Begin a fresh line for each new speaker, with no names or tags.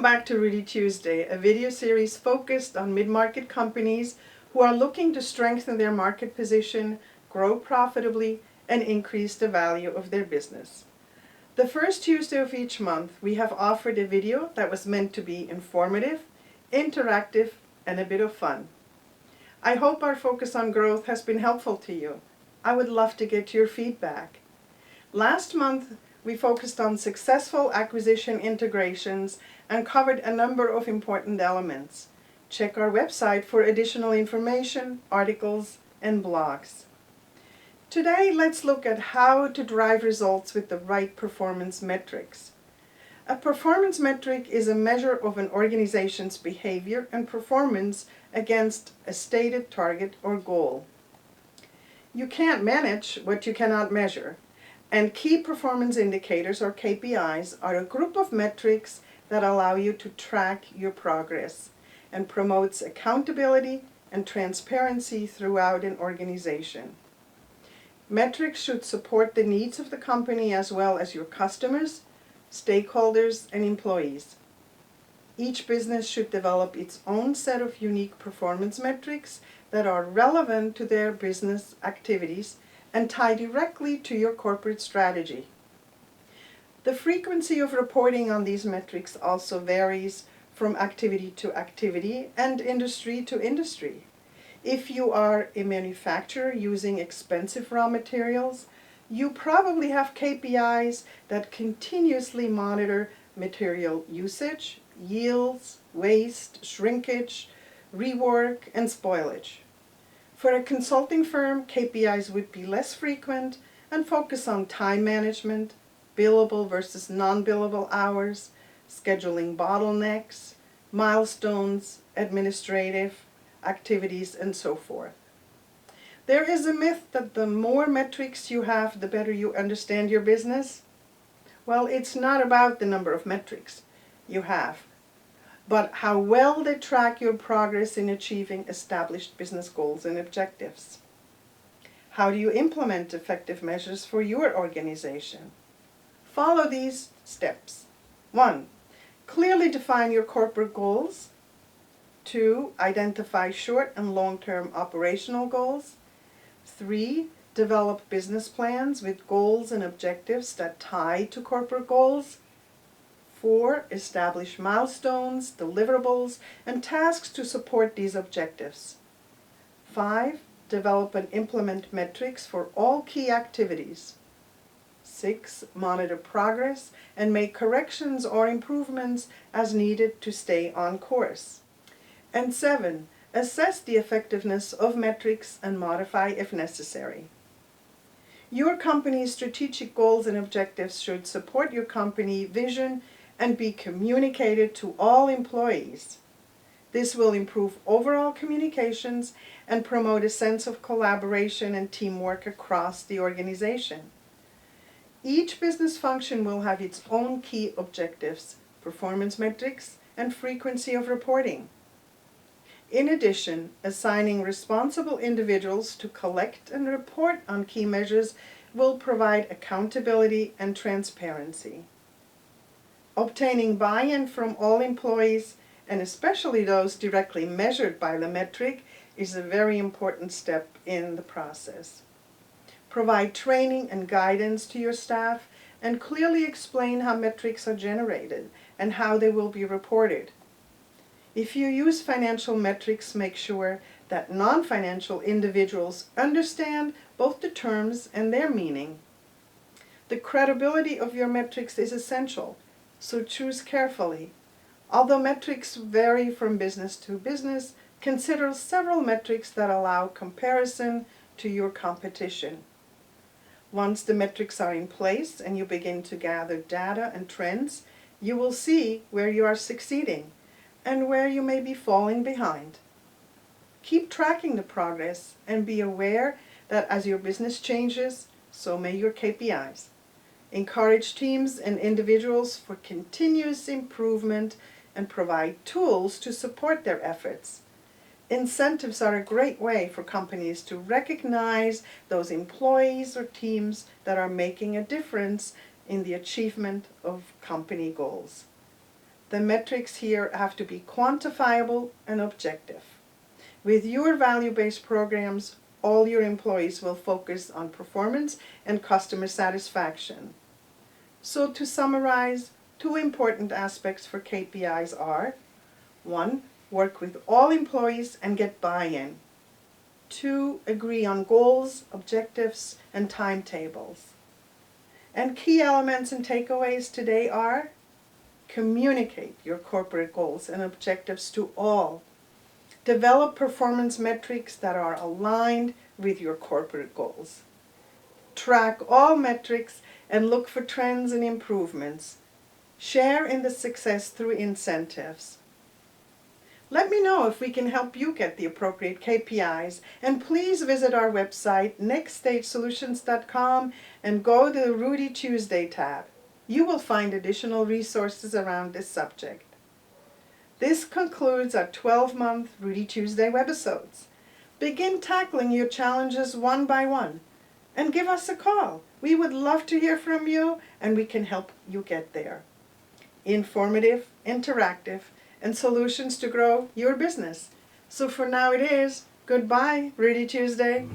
Welcome back to Rudy Tuesday, a video series focused on mid-market companies who are looking to strengthen their market position, grow profitably, and increase the value of their business. The first Tuesday of each month, we have offered a video that was meant to be informative, interactive, and a bit of fun. I hope our focus on growth has been helpful to you. I would love to get your feedback. Last month, we focused on successful acquisition integrations and covered a number of important elements. Check our website for additional information, articles, and blogs. Today, let's look at how to drive results with the right performance metrics. A performance metric is a measure of an organization's behavior and performance against a stated target or goal. You can't manage what you cannot measure. And key performance indicators, or KPIs, are a group of metrics that allow you to track your progress and promotes accountability and transparency throughout an organization. Metrics should support the needs of the company as well as your customers, stakeholders, and employees. Each business should develop its own set of unique performance metrics that are relevant to their business activities and tie directly to your corporate strategy. The frequency of reporting on these metrics also varies from activity to activity and industry to industry. If you are a manufacturer using expensive raw materials, you probably have KPIs that continuously monitor material usage, yields, waste, shrinkage, rework, and spoilage. For a consulting firm, KPIs would be less frequent and focus on time management, billable versus non-billable hours, scheduling bottlenecks, milestones, administrative activities, and so forth. There is a myth that the more metrics you have, the better you understand your business. Well, it's not about the number of metrics you have, but how well they track your progress in achieving established business goals and objectives. How do you implement effective measures for your organization? Follow these steps. 1. Clearly define your corporate goals. 2. Identify short and long-term operational goals. 3. Develop business plans with goals and objectives that tie to corporate goals. 4. Establish milestones, deliverables, and tasks to support these objectives. 5. Develop and implement metrics for all key activities. 6. Monitor progress and make corrections or improvements as needed to stay on course. And 7. Assess the effectiveness of metrics and modify if necessary. Your company's strategic goals and objectives should support your company vision and be communicated to all employees. This will improve overall communications and promote a sense of collaboration and teamwork across the organization. Each business function will have its own key objectives, performance metrics, and frequency of reporting. In addition, assigning responsible individuals to collect and report on key measures will provide accountability and transparency. Obtaining buy-in from all employees, and especially those directly measured by the metric, is a very important step in the process. Provide training and guidance to your staff and clearly explain how metrics are generated and how they will be reported. If you use financial metrics, make sure that non-financial individuals understand both the terms and their meaning. The credibility of your metrics is essential, so choose carefully. Although metrics vary from business to business, consider several metrics that allow comparison to your competition. Once the metrics are in place and you begin to gather data and trends, you will see where you are succeeding and where you may be falling behind. Keep tracking the progress and be aware that as your business changes, so may your KPIs. Encourage teams and individuals for continuous improvement and provide tools to support their efforts. Incentives are a great way for companies to recognize those employees or teams that are making a difference in the achievement of company goals. The metrics here have to be quantifiable and objective. With your value-based programs, all your employees will focus on performance and customer satisfaction. So to summarize, 2 important aspects for KPIs are: 1. Work with all employees and get buy-in. 2. Agree on goals, objectives, and timetables. And key elements and takeaways today are: communicate your corporate goals and objectives to all. Develop performance metrics that are aligned with your corporate goals. Track all metrics and look for trends and improvements. Share in the success through incentives. Let me know if we can help you get the appropriate KPIs, and please visit our website nextstagesolutions.com and go to the Rudy Tuesday tab. You will find additional resources around this subject. This concludes our 12-month Rudy Tuesday webisodes. Begin tackling your challenges one by one and give us a call. We would love to hear from you, and we can help you get there. Informative, interactive, and solutions to grow your business. So for now it is goodbye, Rudy Tuesday.